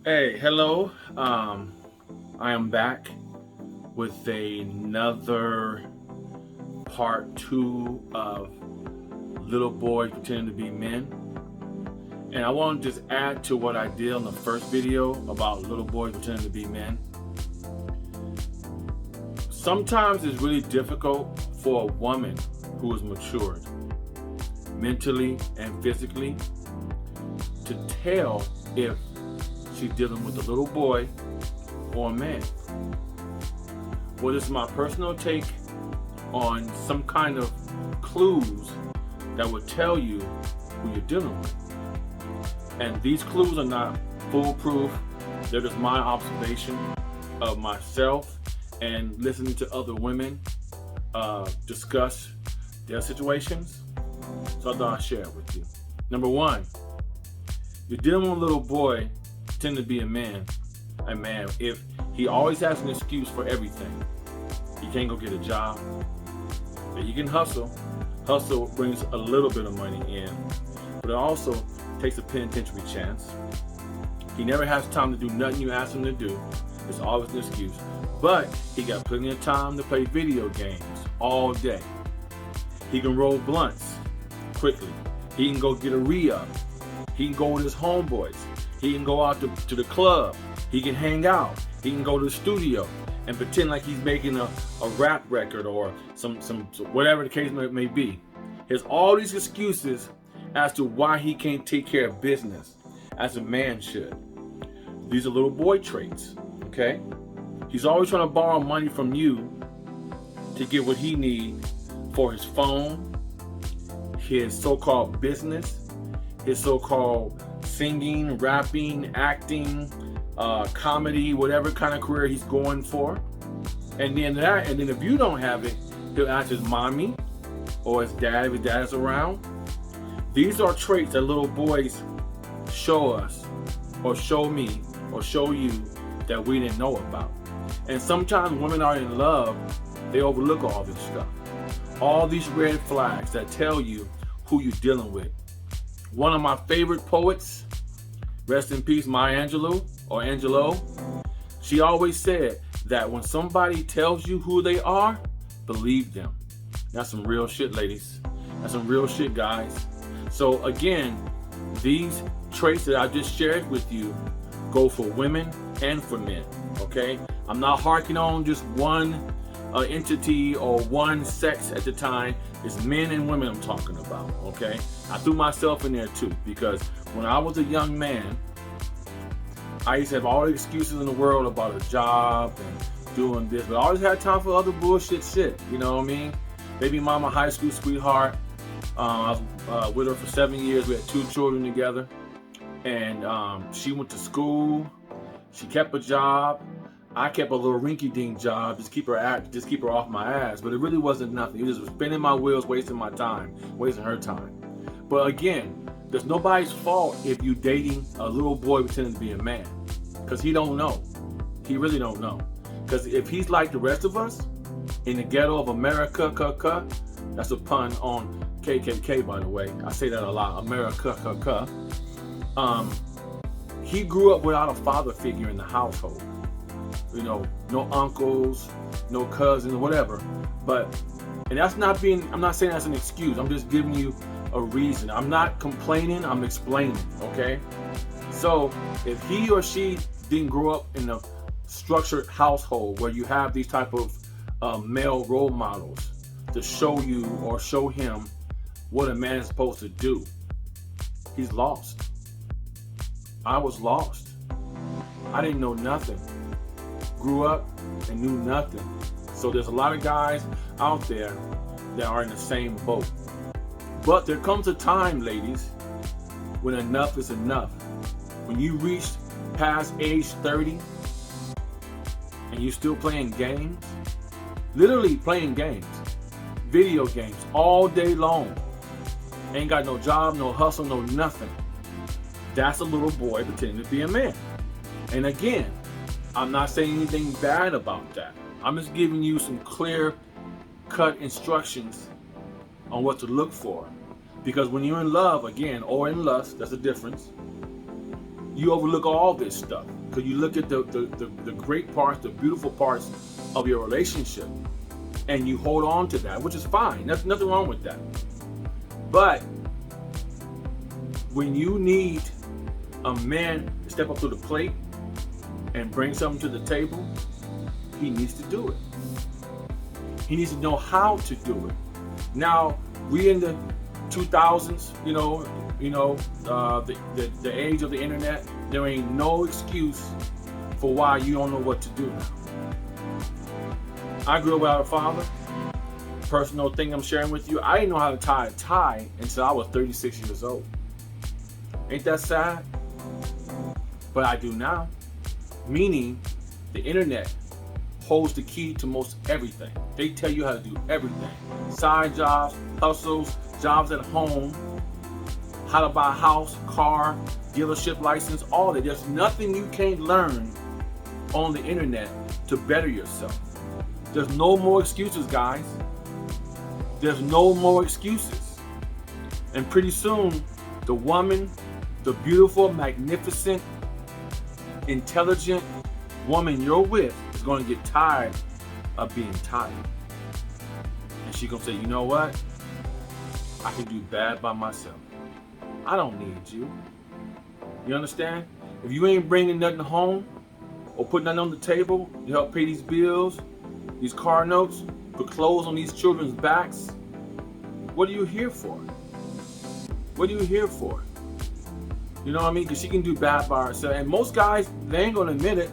Hey, hello. I am back with another part two of Little Boys Pretending to Be Men. And I want to just add to what I did on the first video about little boys pretending to be men. Sometimes it's really difficult for a woman who is matured mentally and physically to tell if she's dealing with a little boy or a man. Well, this is my personal take on some kind of clues that would tell you who you're dealing with. And these clues are not foolproof. They're just my observation of myself and listening to other women discuss their situations. So I thought I'd share it with you. Number one, you're dealing with a little boy pretending to be a man if he always has an excuse for everything. He can't go get a job. He can hustle. Hustle brings a little bit of money in, but it also takes a penitentiary chance. He never has time to do nothing you ask him to do. It's always an excuse. But he got plenty of time to play video games all day. He can roll blunts quickly. He can go get a re-up. He can go with his homeboys. He can go out to the club. He can hang out. He can go to the studio and pretend like he's making a rap record or some whatever the case may be. He has all these excuses as to why he can't take care of business as a man should. These are little boy traits, okay? He's always trying to borrow money from you to get what he needs for his phone, his so-called business, his so-called singing, rapping, acting, comedy, whatever kind of career he's going for. And then if you don't have it, he'll ask his mommy or his dad if his dad's around. These are traits that little boys show us or show me or show you that we didn't know about. And sometimes women are in love, they overlook all this stuff. All these red flags that tell you who you're dealing with. One of my favorite poets, rest in peace, Maya Angelou, she always said that when somebody tells you who they are, believe them. That's some real shit, ladies. That's some real shit, guys. So again, these traits that I just shared with you go for women and for men, okay? I'm not harking on just one entity or one sex at the time. It's men and women I'm talking about, okay? I threw myself in there too, because when I was a young man, I used to have all the excuses in the world about a job and doing this, but I always had time for other bullshit shit, you know what I mean? Baby mama, high school sweetheart. I was with her for 7 years. We had 2 children together. And she went to school. She kept a job. I kept a little rinky-dink job, just keep her off my ass. But it really wasn't nothing. It just was spinning my wheels, wasting my time, wasting her time. But again, there's nobody's fault if you dating a little boy pretending to be a man, because he don't know. He really don't know. Because if he's like the rest of us in the ghetto of America, that's a pun on KKK, by the way. I say that a lot. America, he grew up without a father figure in the household. You know, no uncles, no cousins, whatever. And I'm not saying that's an excuse. I'm just giving you a reason. I'm not complaining, I'm explaining, okay? So if he or she didn't grow up in a structured household where you have these type of male role models to show you or show him what a man is supposed to do, he's lost. I was lost. I didn't know nothing. Grew up and knew nothing. So there's a lot of guys out there that are in the same boat. But there comes a time, ladies, when enough is enough. When you reach past age 30 and you're still playing games, literally playing games, video games all day long, ain't got no job, no hustle, no nothing. That's a little boy pretending to be a man. And again, I'm not saying anything bad about that. I'm just giving you some clear-cut instructions on what to look for. Because when you're in love, again, or in lust, that's the difference. you overlook all this stuff because you look at the great parts, the beautiful parts of your relationship, and you hold on to that, which is fine. There's nothing wrong with that. But when you need a man to step up to the plate and bring something to the table, he needs to do it. He needs to know how to do it. Now, we in the 2000s, the age of the internet, there ain't no excuse for why you don't know what to do now. I grew up without a father. Personal thing I'm sharing with you, I didn't know how to tie a tie until I was 36 years old. Ain't that sad? But I do now. Meaning, the internet holds the key to most everything. They tell you how to do everything. Side jobs, hustles, jobs at home, how to buy a house, car, dealership license, all that. There's nothing you can't learn on the internet to better yourself. There's no more excuses, guys. There's no more excuses. And pretty soon, the woman, the beautiful, magnificent, intelligent woman you're with is going to get tired of being tired. And she's going to say, you know what? I can do bad by myself. I don't need you. You understand? If you ain't bringing nothing home or putting nothing on the table to help pay these bills, these car notes, put clothes on these children's backs, what are you here for? What are you here for? You know what I mean? Because she can do bad by herself. And most guys, they ain't going to admit it.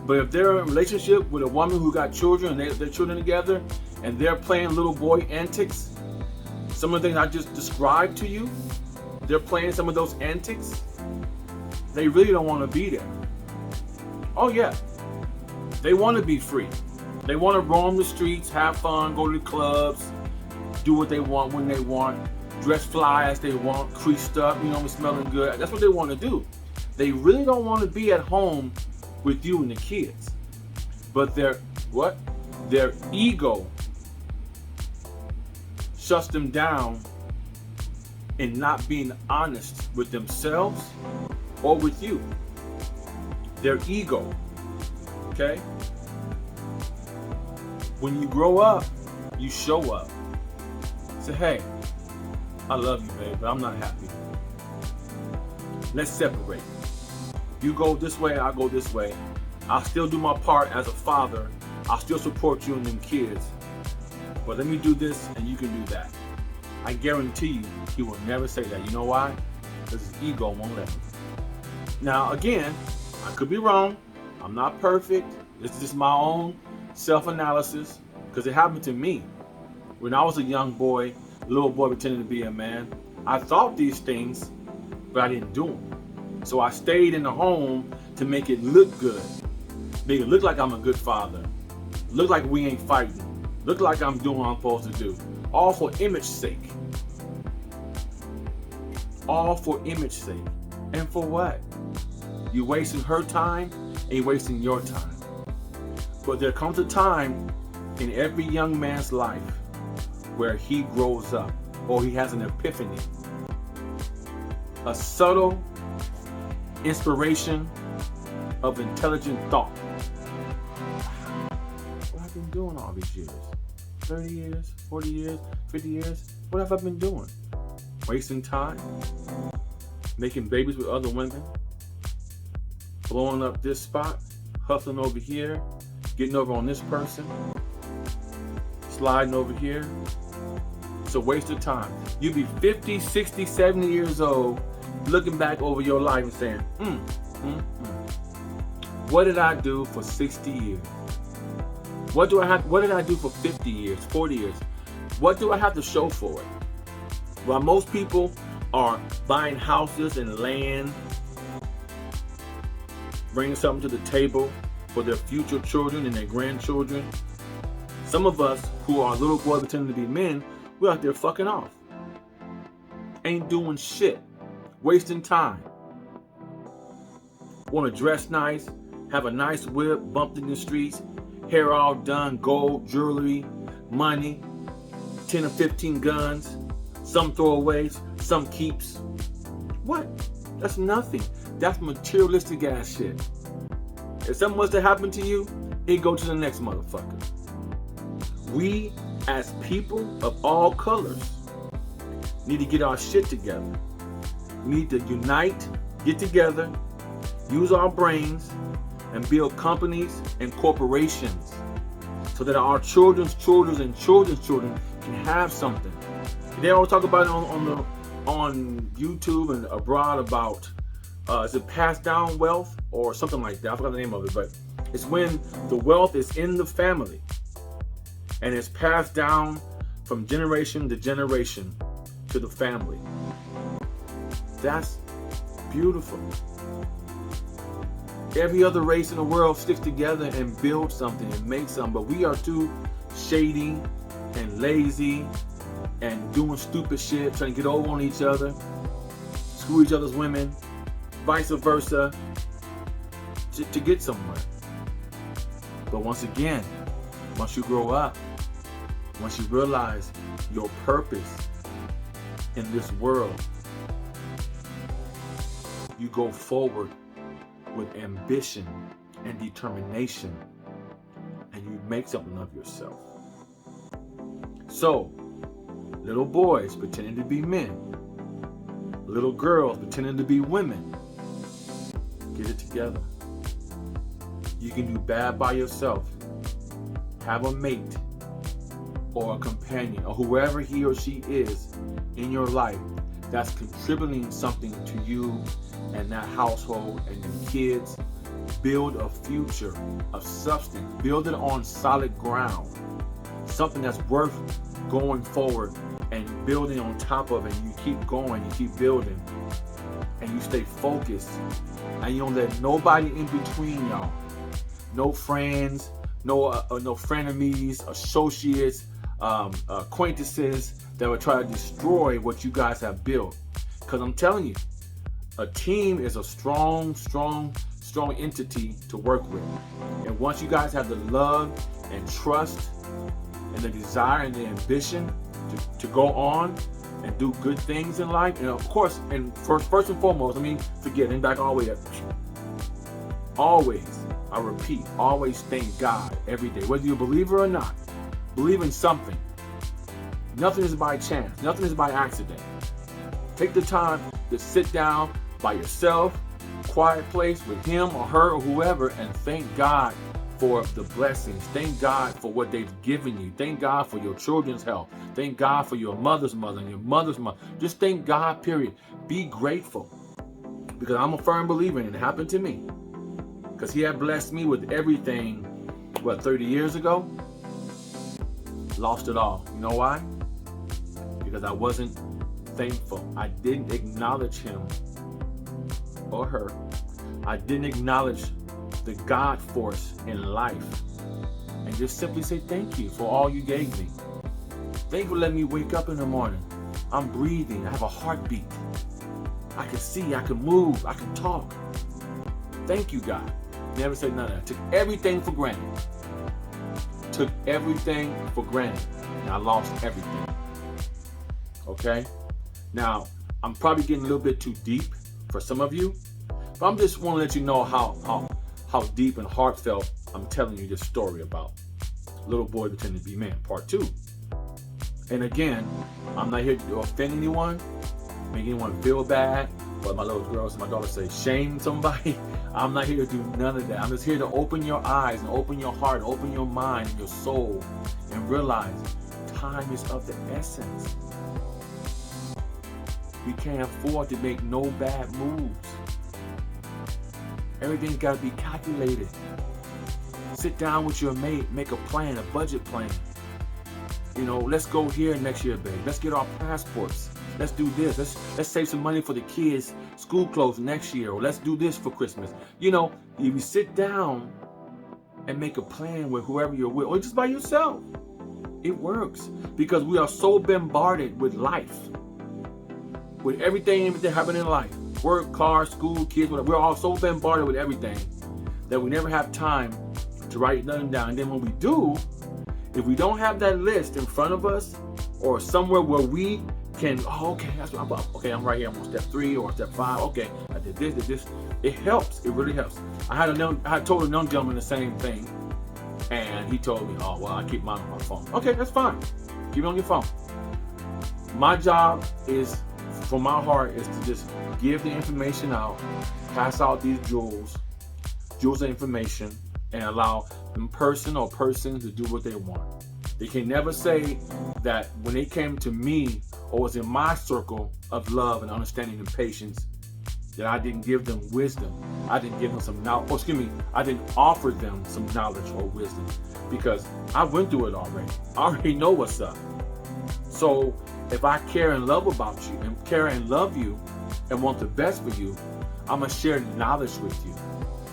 But if they're in a relationship with a woman who got children and they're children together and they're playing little boy antics, some of the things I just described to you, they're playing some of those antics, they really don't want to be there. Oh yeah, they want to be free. They want to roam the streets, have fun, go to the clubs, do what they want when they want, dress fly as they want, creased up, smelling good. That's what they want to do. They really don't want to be at home with you and the kids. But their ego shuts them down in not being honest with themselves or with you. Their ego, okay? When you grow up, you show up. Say, hey, I love you, babe, but I'm not happy. Let's separate. You go this way, I go this way. I'll still do my part as a father. I'll still support you and them kids. But let me do this and you can do that. I guarantee you, he will never say that. You know why? Because his ego won't let him. Now, again, I could be wrong. I'm not perfect. This is just my own self-analysis because it happened to me. When I was a young boy, little boy pretending to be a man, I thought these things, but I didn't do them. So I stayed in the home to make it look good. Make it look like I'm a good father. Look like we ain't fighting. Look like I'm doing what I'm supposed to do. All for image sake. All for image sake. And for what? You're wasting her time and you're wasting your time. But there comes a time in every young man's life where he grows up or he has an epiphany. A subtle inspiration of intelligent thought. What have I been doing all these years? 30 years, 40 years, 50 years? What have I been doing? Wasting time? Making babies with other women? Blowing up this spot? Hustling over here? Getting over on this person? Sliding over here? It's a waste of time. You'll be 50, 60, 70 years old looking back over your life and saying, what did I do for 60 years? What did I do for 50 years, 40 years? What do I have to show for it? While most people are buying houses and land, bringing something to the table for their future children and their grandchildren, some of us who are little boys pretending to be men, we're out there fucking off. Ain't doing shit. Wasting time. Want to dress nice, have a nice whip, bumped in the streets, hair all done, gold, jewelry, money, 10 or 15 guns, some throwaways, some keeps. What? That's nothing. That's materialistic ass shit. If something was to happen to you, it go to the next motherfucker. We, as people of all colors, need to get our shit together. We need to unite, get together, use our brains, and build companies and corporations so that our children's children and children's children can have something. They always talk about it on YouTube and abroad about is it passed down wealth or something like that? I forgot the name of it, but it's when the wealth is in the family and it's passed down from generation to generation to the family. That's beautiful. Every other race in the world sticks together and builds something and makes something, but we are too shady and lazy and doing stupid shit, trying to get over on each other, screw each other's women, vice versa, to get somewhere. But once again, once you grow up, once you realize your purpose in this world, you go forward with ambition and determination, and you make something of yourself. So, little boys pretending to be men, little girls pretending to be women, get it together. You can do bad by yourself. Have a mate or a companion or whoever he or she is in your life that's contributing something to you and that household and your kids. Build a future of substance. Build it on solid ground. Something that's worth going forward and building on top of it. You keep going, you keep building, and you stay focused. And you don't let nobody in between y'all. No friends, no frenemies, associates, acquaintances that would try to destroy what you guys have built. Because I'm telling you, a team is a strong entity to work with. And once you guys have the love and trust and the desire and the ambition to go on and do good things in life, and of course, and first and foremost, forgetting back always, I repeat, always thank God every day. Whether you're a believer or not, believe in something. Nothing is by chance. Nothing is by accident. Take the time to sit down by yourself, quiet place with him or her or whoever, and thank God for the blessings. Thank God for what they've given you. Thank God for your children's health. Thank God for your mother's mother and your mother's mother. Just thank God, period. Be grateful. Because I'm a firm believer, and it happened to me. Because he had blessed me with everything, 30 years ago? Lost it all. You know why? Because I wasn't thankful. I didn't acknowledge him or her. I didn't acknowledge the God force in life. And just simply say thank you for all you gave me. Thank you for letting me wake up in the morning. I'm breathing. I have a heartbeat. I can see. I can move. I can talk. Thank you, God. Never said none of that. Took everything for granted. Took everything for granted. And I lost everything. Okay? Now, I'm probably getting a little bit too deep for some of you. But I'm just want to let you know how deep and heartfelt I'm telling you this story about little boy pretending to be man, part 2. And again, I'm not here to offend anyone, make anyone feel bad, but my little girls and my daughter say shame somebody. I'm not here to do none of that. I'm just here to open your eyes and open your heart, open your mind and your soul, and realize time is of the essence. We can't afford to make no bad moves. Everything's got to be calculated. Sit down with your mate, make a plan, a budget plan. Let's go here next year, babe. Let's get our passports. Let's do this. Let's save some money for the kids' school clothes next year, or let's do this for Christmas. If you sit down and make a plan with whoever you're with, or just by yourself, it works. Because we are so bombarded with life, with everything happening in life. Work, car, school, kids, whatever. We're all so bombarded with everything that we never have time to write nothing down. And then when we do, if we don't have that list in front of us or somewhere where we can, okay, that's what I'm right here. I'm on step 3 or step 5. Okay, I did this. It helps. It really helps. I had told a young gentleman the same thing, and he told me, "Oh, well, I keep mine on my phone." Okay, that's fine. Keep it on your phone. My job is, from my heart, is to just give the information out, pass out these jewels of information, and allow the person or persons to do what they want. They can never say that when they came to me or was in my circle of love and understanding and patience, that I didn't give them wisdom. I didn't give them some knowledge. I didn't offer them some knowledge or wisdom, because I went through it already. I already know what's up. So if I care and love about you and care and love you and want the best for you, I'm going to share knowledge with you.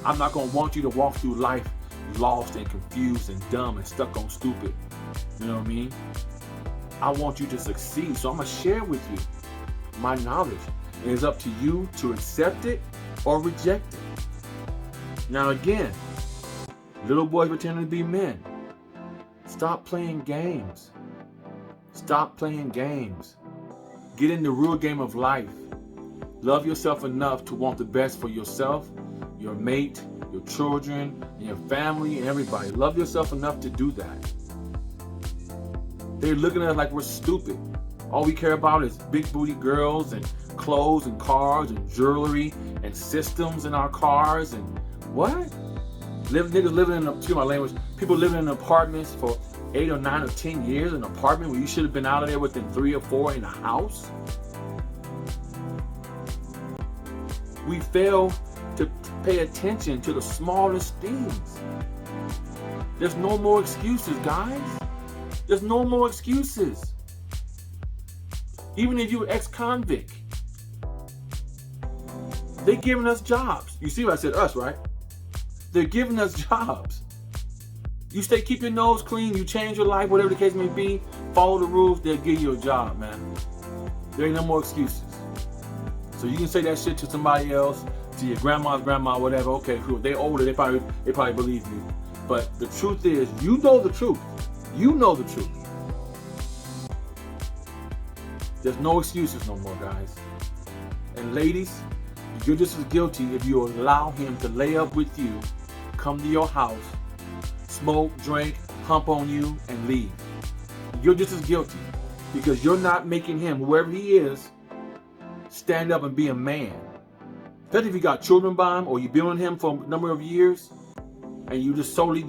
I'm not going to want you to walk through life lost and confused and dumb and stuck on stupid. You know what I mean? I want you to succeed. So I'm going to share with you my knowledge. And it's up to you to accept it or reject it. Now again, little boys pretending to be men. Stop playing games. Stop playing games. Get in the real game of life. Love yourself enough to want the best for yourself, your mate, your children, and your family, and everybody. Love yourself enough to do that. They're looking at us like we're stupid. All we care about is big booty girls and clothes and cars and jewelry and systems in our cars and what? Niggas living in, excuse my language, people living in apartments for 8 or 9 or 10 years in an apartment where you should have been out of there within 3 or 4 in a house. We fail to pay attention to the smallest things. There's no more excuses, guys. There's no more excuses. Even if you're ex-convict, they're giving us jobs. You see what I said, us, right? They're giving us jobs. You keep your nose clean, you change your life, whatever the case may be, follow the rules, they'll give you a job, man. There ain't no more excuses. So you can say that shit to somebody else, to your grandma's grandma, whatever. Okay, cool. They older, they probably believe you. But the truth is, you know the truth. You know the truth. There's no excuses no more, guys. And ladies, you're just as guilty if you allow him to lay up with you, come to your house, smoke, drink, hump on you, and leave. You're just as guilty because you're not making him, whoever he is, stand up and be a man. Especially if you got children by him or you've been with him for a number of years and you just solely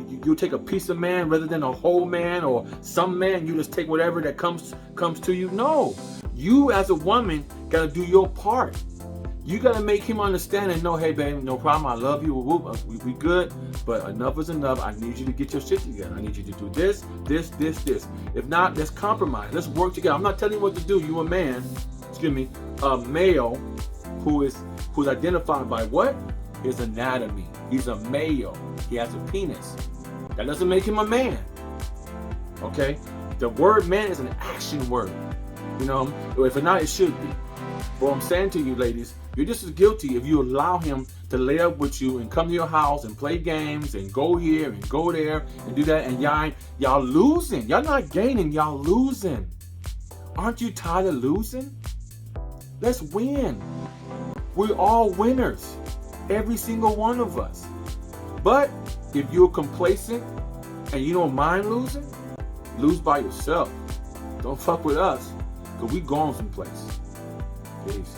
you take a piece of man rather than a whole man or some man, you just take whatever that comes to you. No, you as a woman got to do your part. You got to make him understand and know, hey, babe, no problem. I love you. We good. But enough is enough. I need you to get your shit together. I need you to do this. If not, let's compromise. Let's work together. I'm not telling you what to do. You a man, a male who's identified by what? His anatomy. He's a male. He has a penis. That doesn't make him a man. Okay? The word man is an action word. You know, if not, it should be. But I'm saying to you, ladies, you're just as guilty if you allow him to lay up with you and come to your house and play games and go here and go there and do that, and y'all losing. Y'all not gaining, y'all losing. Aren't you tired of losing? Let's win. We're all winners. Every single one of us. But if you're complacent and you don't mind losing, lose by yourself. Don't fuck with us, because we going someplace. Peace.